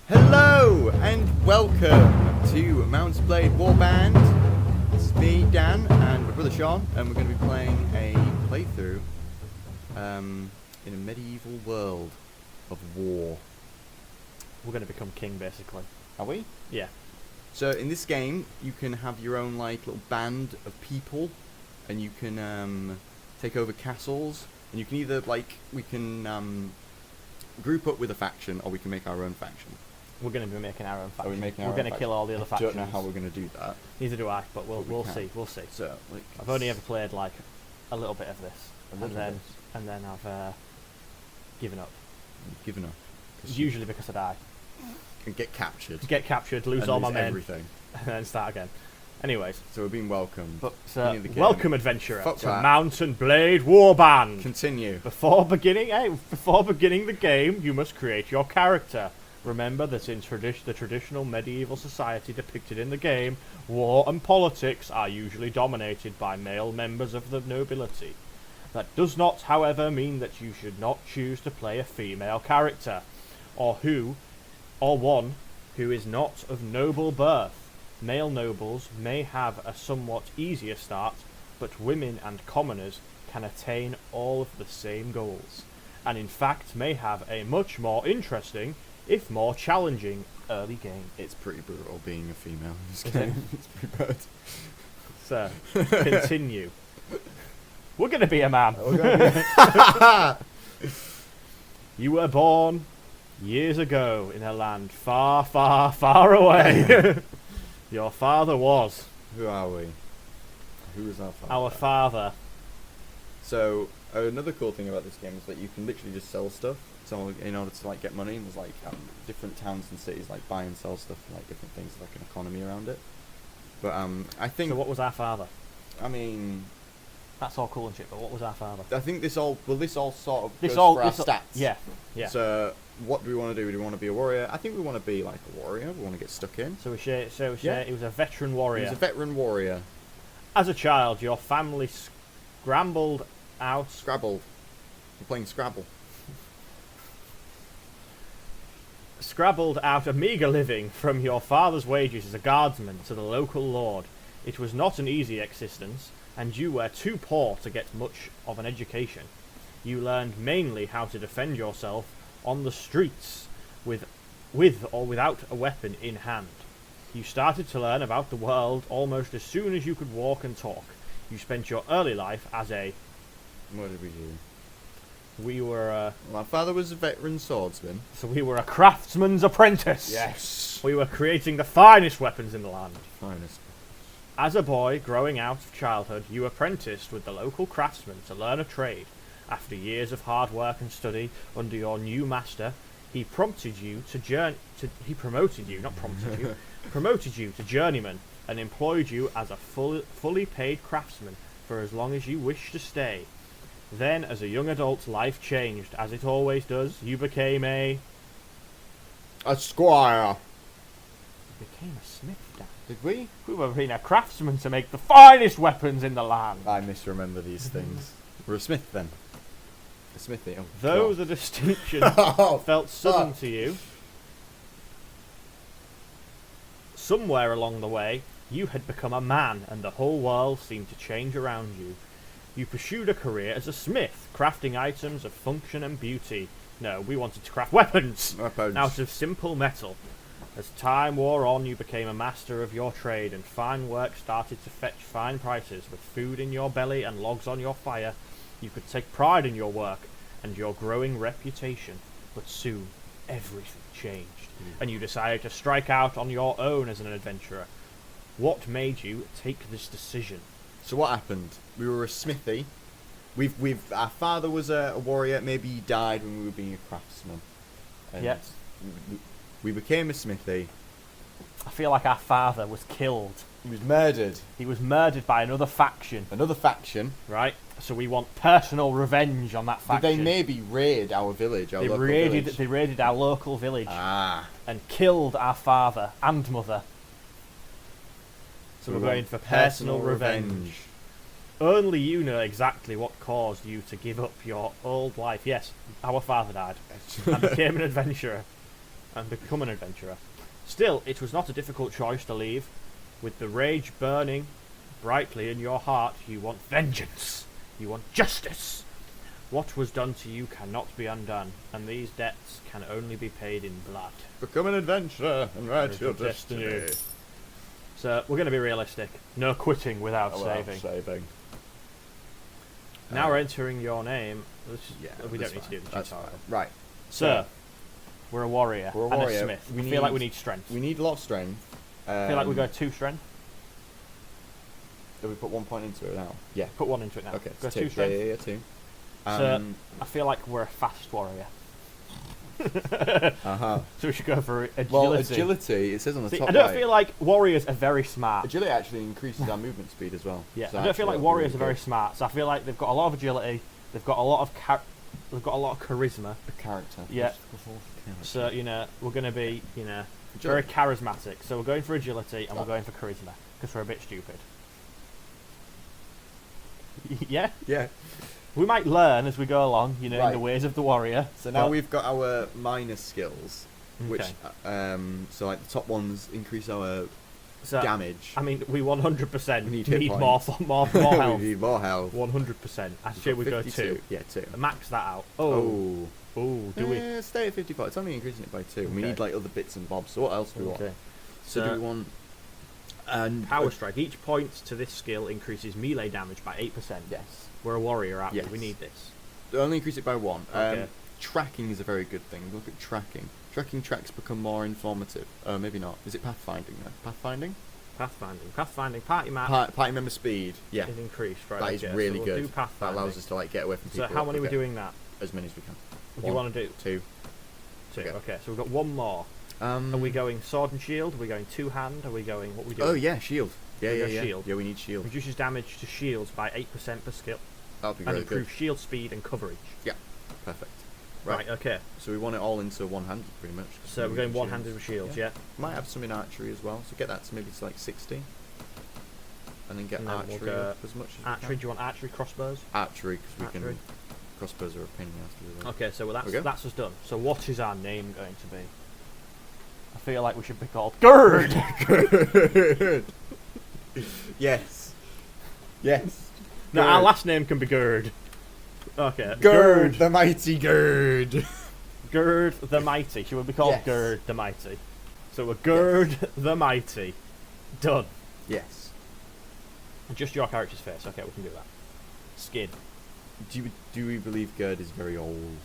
Hello and welcome to Mount&Blade Warband. This is me, Dan, and my brother Sean, and we're going to be playing a playthrough in a medieval world of war. We're going to become king, basically. Are we? Yeah. So in this game, you can have your own like little band of people, and you can take over castles, and you can either we can group up with a faction, or we can make our own faction. We're going to be making our own faction. Are we making our We're own going to faction? kill all the other factions. I don't know how we're going to do that. Neither do I, but we'll can. see. We'll see. So I've only ever played like a little bit of this, and then I've given up. You've given up. Usually because I die. And get captured. Get captured, lose and all lose my men, everything. and then start again. Anyways, So we're being welcomed. but welcome, adventurer, Fuck to that. Mount&Blade Warband. Continue. Before beginning the game, you must create your character. Remember that in the traditional medieval society depicted in the game, war and politics are usually dominated by male members of the nobility. That does not, however, mean that you should not choose to play a female character, or one who is not of noble birth. Male nobles may have a somewhat easier start, but women and commoners can attain all of the same goals, and in fact may have a much more interesting, if more challenging, early game. It's pretty brutal being a female in this game. It's pretty bad. So, continue. We're going to be a man. You were born years ago in a land far, far, far away. Your father was. Who are we? Who is our father? Our father. So another cool thing about this game is that you can literally just sell stuff. So in order to get money, and there's different towns and cities buy and sell stuff for different things, like an economy around it. But I think. So what was our father? I mean, that's all cool and shit, but what was our father? I think this all sort of goes for our stats. Yeah. So what do we want to do? Do we want to be a warrior? I think we want to be a warrior. We want to get stuck in. So he was a veteran warrior. He was a veteran warrior. As a child, your family scrambled out. Scrabbled. We're playing Scrabble. Scrabbled out a meagre living from your father's wages as a guardsman to the local lord. It was not an easy existence, and you were too poor to get much of an education. You learned mainly how to defend yourself on the streets with or without a weapon in hand. You started to learn about the world almost as soon as you could walk and talk. You spent your early life as a... What did we do? We were... My father was a veteran swordsman. So we were a craftsman's apprentice. Yes. We were creating the finest weapons in the land. Finest. As a boy growing out of childhood, you apprenticed with the local craftsman to learn a trade. After years of hard work and study under your new master, he promoted you to journeyman and employed you as a fully paid craftsman for as long as you wished to stay. Then, as a young adult, life changed, as it always does. You became a squire. You became a smith, Dan. Did we? We were being a craftsman to make the finest weapons in the land. I misremember these things. We're a smith then. A smithy. Oh, Though God. the distinction Oh, felt sudden fuck. to you, somewhere along the way, you had become a man, and the whole world seemed to change around you. You pursued a career as a smith, crafting items of function and beauty. No, we wanted to craft weapons out of simple metal. As time wore on, you became a master of your trade, and fine work started to fetch fine prices. With food in your belly and logs on your fire, you could take pride in your work and your growing reputation. But soon, everything changed, and you decided to strike out on your own as an adventurer. What made you take this decision? So what happened? We were a smithy. Our father was a warrior. Maybe he died when we were being a craftsman. And Yes. We became a smithy. I feel like our father was killed. He was murdered. He was murdered by another faction, Another faction. right? So we want personal revenge on that Did faction. they maybe raid our village? Our They local raided. village? They raided our local village Ah. and killed our father and mother. So we're going for personal revenge. Only you know exactly what caused you to give up your old life. Yes, our father died and became an adventurer. and become an adventurer. Still, it was not a difficult choice to leave. With the rage burning brightly in your heart, you want vengeance. You want justice. What was done to you cannot be undone, and these debts can only be paid in blood. Become an adventurer and write your destiny. So, we're going to be realistic. No quitting without saving. Now we're entering your name. We don't need to do the tutorial. Right. Sir, we're a warrior and a smith. I feel like we need strength. We need a lot of strength. I feel like we go 2 strength. Do we put 1 point into it now? Yeah. Put 1 into it now. Okay. Go 2 strength. Yeah, 2. So, I feel like we're a fast warrior. So we should go for agility. Well, agility, it says on the top I don't feel like warriors are very smart. Agility actually increases our movement speed as well. Yeah, so I don't feel like warriors are very smart. So I feel like they've got a lot of agility. They've got a lot of charisma. A character. Yeah. So we're going to be very charismatic. So we're going for agility and we're going for charisma because we're a bit stupid. Yeah. Yeah. We might learn as we go along, in the ways of the warrior. So now we've got our minor skills, which so like the top ones increase our damage. I mean, we 100% need more health. We need more health. 100%. Actually, we go 2. Yeah, 2. Max that out. Do we? Stay at 55. It's only increasing it by 2. Okay. We need like other bits and bobs. So what else do we want? So do we want? Power strike. Each point to this skill increases melee damage by 8%. Yes. We're a warrior, aren't we? We need this. Only increase it by 1. Okay. Tracking is a very good thing. Look at tracking. Tracking tracks become more informative. Maybe not. Is it pathfinding then? Pathfinding. Party map. Party member speed. Yeah. Is increased. Right. That is really so good. We'll do pathfinding. That allows us to get away from people. So how many are we doing that? As many as we can. What do you want to do? 2. 2. Okay. So we've got 1 more. Are we going sword and shield? Are we going 2-hand? Are we going? What are we doing? Oh yeah, shield. Yeah. Shield. Yeah, we need shield. Reduces damage to shields by 8% per skill. That'll be really good. And improves shield speed and coverage. Yeah, perfect. Right, okay. So we want it all into one-handed, pretty much. So we're going one-handed with shields, yeah. Might have some in archery as well, so get that to maybe to like 60. And then get archery up as much as archery. Do you want archery crossbows? Archery, because we can... Crossbows are a pain in the ass to do. Okay, so that's us done. So what is our name going to be? I feel like we should be called Gurd! Gurd! Yes. Yes. No, our last name can be Gurd. Okay. Gurd, the mighty Gurd. Gurd the mighty. Should we be called Gurd the mighty? So we're Gurd the mighty. Done. Yes. Just your character's face. Okay, we can do that. Skin. Do we believe Gurd is very old?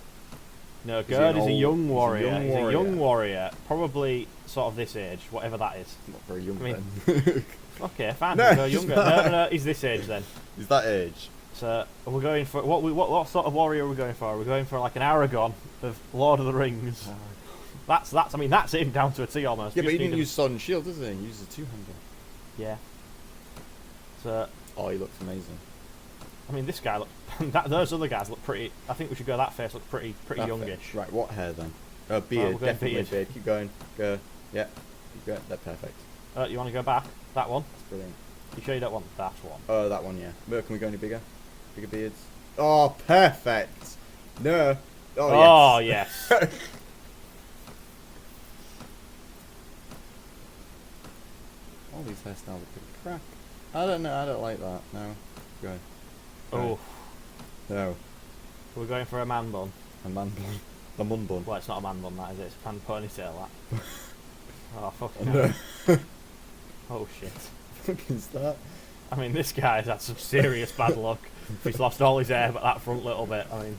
No, Gurd is a young warrior. He's a young warrior. Probably sort of this age, whatever that is. Not very young then. Okay, fine. No, we'll go younger. No, he's this age then. He's that age. So we're going for what sort of warrior are we going for? Are we going for like an Aragon of Lord of the Rings? That's him down to a T almost. Yeah, but he didn't use sword and shield, does he? He used a 2-hander. Yeah. So. Oh, he looks amazing. I mean, this guy those other guys look pretty. I think we should go. That face looks pretty youngish. Right, what hair then? Beard, definitely beard. Keep going. Go. Yeah. Keep going. That's perfect. You want to go back? That one? That's brilliant. You sure you don't want that one? Oh, that one, yeah. Can we go any bigger? Bigger beards? Oh, perfect! No. Oh, yes. All these hairstyles are pretty crap. I don't know. I don't like that. No. Go. Oh. No. We're going for a man bun. A man bun. A mun bun. Well, it's not a man bun, that is it? It's a man ponytail, that. Oh, fucking hell. No. Oh, shit. What is that? I mean, this guy's had some serious bad luck. He's lost all his hair, but that front little bit, I mean...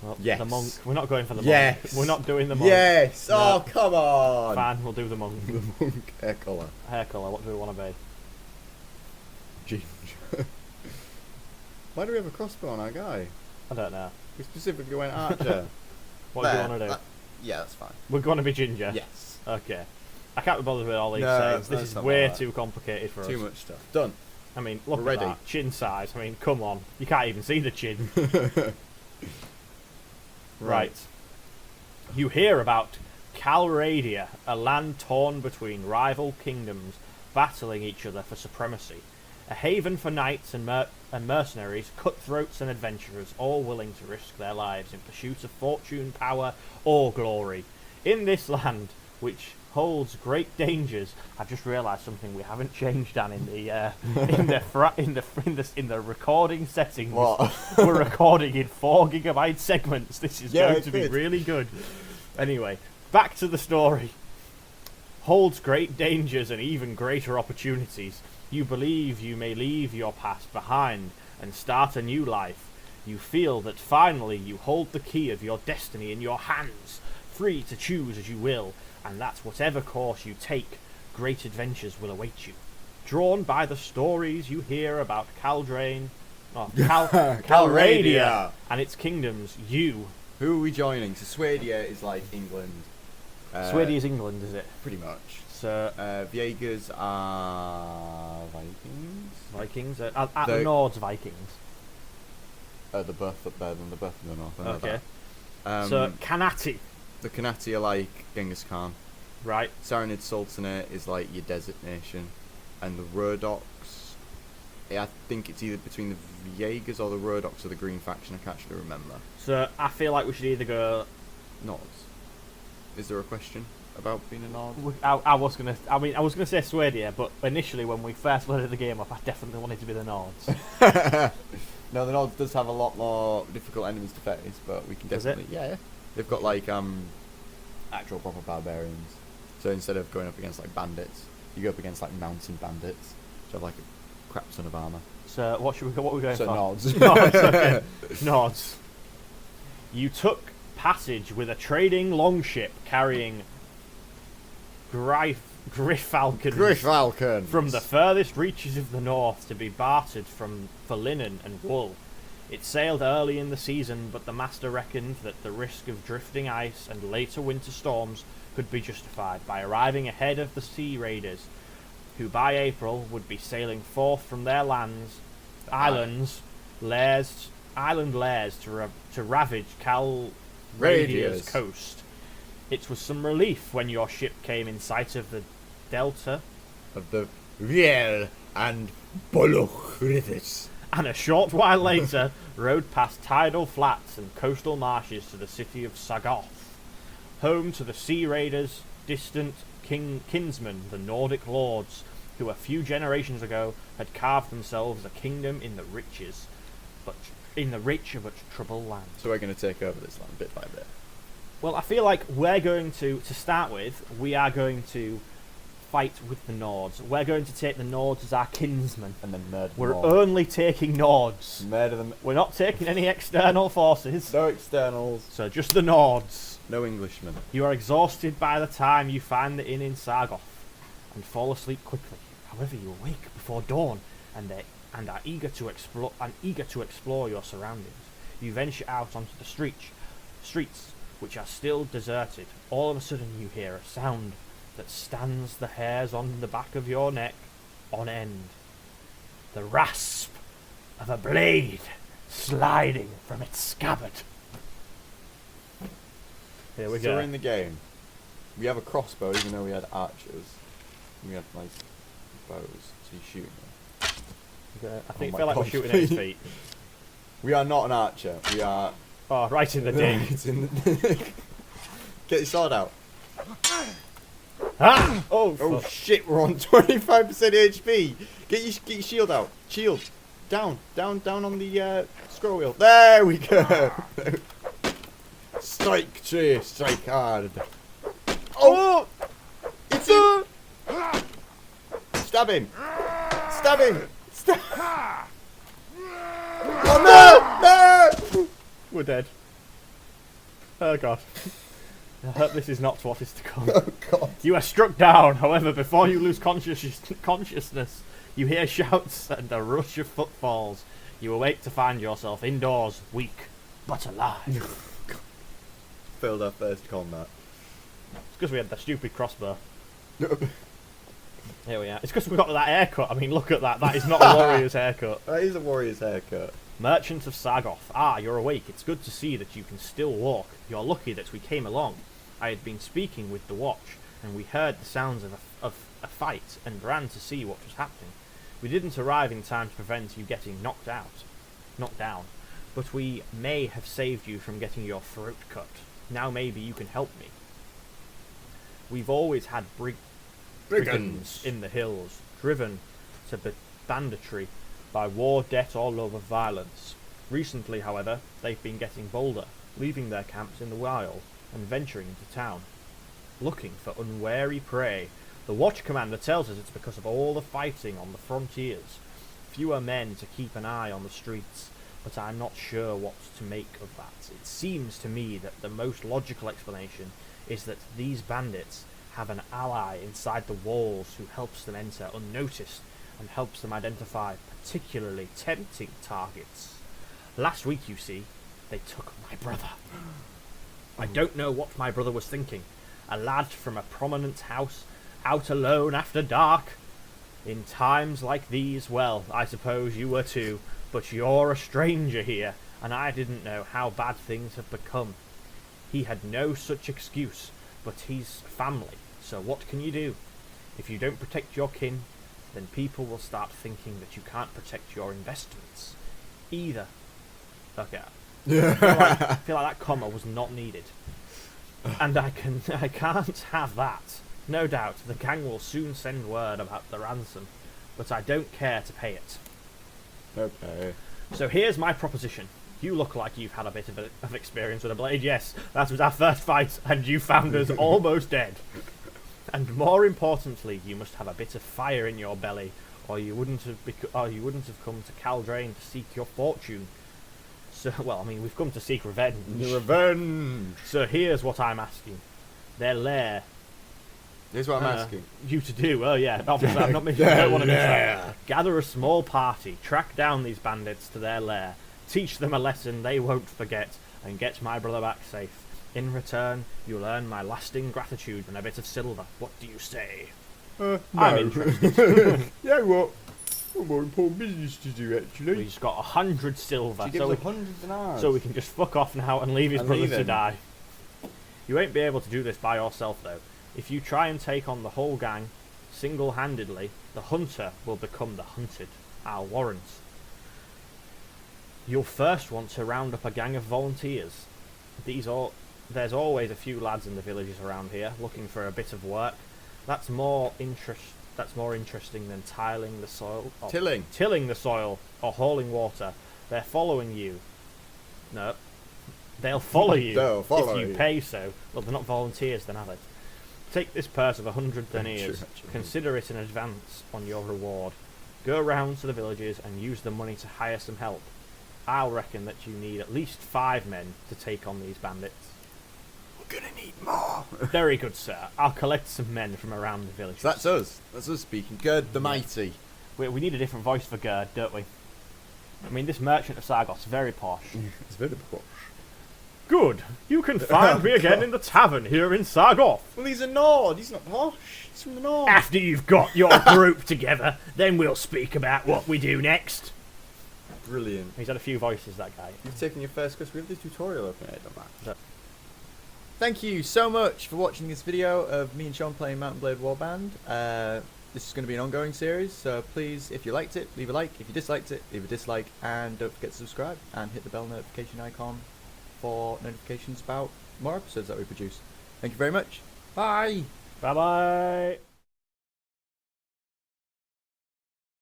Well, yes. The monk. We're not going for the monk. Yes. We're not doing the monk. Yes. No. Oh, come on. Fine, we'll do the monk. The monk hair colour. Hair colour, what do we want to be? Ginger. Why do we have a crossbow on our guy? I don't know. We specifically went archer. What do you want to do? Yeah, that's fine. We're going to be ginger? Yes. Okay. I can't be bothered with all these sayings. This is way too complicated for us. Too much stuff. Done. I mean, look at that. Chin size. I mean, come on. You can't even see the chin. Right. You hear about Calradia, a land torn between rival kingdoms battling each other for supremacy. A haven for knights and mercenaries, cutthroats and adventurers, all willing to risk their lives in pursuit of fortune, power, or glory. In this land, which holds great dangers, I've just realised something we haven't changed, Dan, in the in the recording settings. What? We're recording in 4 GB segments. This is Yeah, going it's to be good. really good. Anyway, back to the story. Holds great dangers and even greater opportunities. You believe you may leave your past behind and start a new life. You feel that finally you hold the key of your destiny in your hands, free to choose as you will, and that whatever course you take, great adventures will await you. Drawn by the stories you hear about Calradia and its kingdoms, you... Who are we joining? So Swadia is like England. Swadia is England, is it? Pretty much. So Viegas are Vikings. Vikings at the The- Nords Vikings. The birth up there than the birth in the north. I know Okay. that. So Kanati, The Kanati are like Genghis Khan. right? Saranid Sultanate is like your desert nation, and the Rhodoks. I think it's either between the Viegas or the Rhodoks or the Green faction. I can't actually remember. So I feel like we should either go. Nods. Is there a question about being a Nord? I was gonna say Swadia, but initially when we first loaded the game up, I definitely wanted to be the Nords. No, the Nords does have a lot more difficult enemies to face, but we can Does it? definitely yeah. They've got like actual proper barbarians. So instead of going up against like bandits, you go up against like mountain bandits, which have like a crap ton of armor. So what are we going So for? Nords. Nords, okay. Nords. You took passage with a trading longship carrying Griffalcons Griffalcon from the furthest reaches of the north to be bartered for linen and wool. It sailed early in the season, but the master reckoned that the risk of drifting ice and later winter storms could be justified by arriving ahead of the sea raiders, who by April would be sailing forth from their island lairs to ravage Calradia's coast. It was some relief when your ship came in sight of the delta of the Viel and Boluch rivers. and a short while later rode past tidal flats and coastal marshes to the city of Sagoth, home to the sea raiders' distant kinsmen, the Nordic lords, who a few generations ago had carved themselves a kingdom in the rich but troubled land. So we're going to take over this land bit by bit. Well, I feel like we're going to start with, we are going to fight with the Nords. We're going to take the Nords as our kinsmen. And then murder them We're all. only taking Nords. Murder them. We're not taking any external forces. No externals. So just the Nords. No Englishmen. You are exhausted by the time you find the inn in Sargoth and fall asleep quickly. However, you awake before dawn and are eager to explore your surroundings. You venture out onto the streets, which are still deserted. All of a sudden, you hear a sound that stands the hairs on the back of your neck on end. The rasp of a blade sliding from its scabbard. Here we So go. we're in the game. We have a crossbow, even though we had archers. We had like bows, so you shoot them. Okay, I Oh think my feel like we're God. shooting at his feet. We are not an archer. We are. Oh, right in the ding. It's in the Get your sword out. Ah! Oh, Oh fuck. shit, we're on 25% HP. Get your shield out. Shield. Down on the scroll wheel. There we go. Strike true, strike hard. Oh! It's him! Stab him! Stab him! Stab! Oh no! No! We're dead. Oh god. I hope this is not what is to come. Oh god. You are struck down, however, before you lose consciousness, you hear shouts and a rush of footfalls. You awake to find yourself indoors, weak, but alive. Failed our first combat. It's because we had the stupid crossbow. Here we are. It's because we got that haircut. I mean, look at that. That is not a warrior's haircut. That is a warrior's haircut. Merchant of Sargoth. Ah, you're awake. It's good to see that you can still walk. You're lucky that we came along. I had been speaking with the watch, and we heard the sounds of a fight, and ran to see what was happening. We didn't arrive in time to prevent you getting knocked down, but we may have saved you from getting your throat cut. Now maybe you can help me. We've always had Brigands. in the hills, driven to banditry by war, debt, or love of violence. Recently, however, they've been getting bolder, leaving their camps in the wild and venturing into town, looking for unwary prey. The watch commander tells us it's because of all the fighting on the frontiers. Fewer men to keep an eye on the streets, but I'm not sure what to make of that. It seems to me that the most logical explanation is that these bandits have an ally inside the walls who helps them enter unnoticed and helps them identify particularly tempting targets. Last week, you see, they took my brother. I don't know what my brother was thinking. A lad from a prominent house, out alone after dark. In times like these, well, I suppose you were too, but you're a stranger here, and I didn't know how bad things have become. He had no such excuse, but he's family, so what can you do? If you don't protect your kin, then people will start thinking that you can't protect your investments either. Okay. I feel like that comma was not needed. And I can't have that. No doubt, the gang will soon send word about the ransom, but I don't care to pay it. Okay. So here's my proposition. You look like you've had a bit of experience with a blade. Yes, that was our first fight, and you found us almost dead. And more importantly, you must have a bit of fire in your belly, or you wouldn't have come to Caldrain to seek your fortune. So, well, I mean, we've come to seek revenge. Revenge! So here's what I'm asking. Their lair. Here's what I'm asking. You to do. Oh, yeah. Obviously, I'm not mentioning I don't want to miss that. Gather a small party, track down these bandits to their lair, teach them a lesson they won't forget, and get my brother back safe. In return, you'll earn my lasting gratitude and a bit of silver. What do you say? No. I'm interested. Yeah, what? Got more important business to do, actually. We've got 100 silver, She gives 100 dinars. so we can just fuck off now and leave his And brother leave to him. die. You won't be able to do this by yourself, though. If you try and take on the whole gang single-handedly, the hunter will become the hunted. I'll warrant. You'll first want to round up a gang of volunteers. There's always a few lads in the villages around here looking for a bit of work. That's more interesting than tilling the soil. Tilling the soil or hauling water. They're following you. No. They'll follow you if you pay so. Well, they're not volunteers then, are they? Take this purse of 100 deniers. Consider it an advance on your reward. Go round to the villages and use the money to hire some help. I'll reckon that you need at least 5 men to take on these bandits. We're gonna need more. Very good, sir. I'll collect some men from around the village. So that's us. That's us speaking. Gurd the Mighty. We need a different voice for Gurd, don't we? I mean, this merchant of Sargos is very posh. It's very posh. Good. You can find me again in the tavern here in Sargos. Well, he's a Nord. He's not posh. He's from the North. After you've got your group together, then we'll speak about what we do next. Brilliant. He's had a few voices, that guy. You've taken your first course. We have the tutorial open on that. Thank you so much for watching this video of me and Sean playing Mount&Blade Warband. This is going to be an ongoing series, so please, if you liked it, leave a like. If you disliked it, leave a dislike. And don't forget to subscribe and hit the bell notification icon for notifications about more episodes that we produce. Thank you very much. Bye! Bye-bye!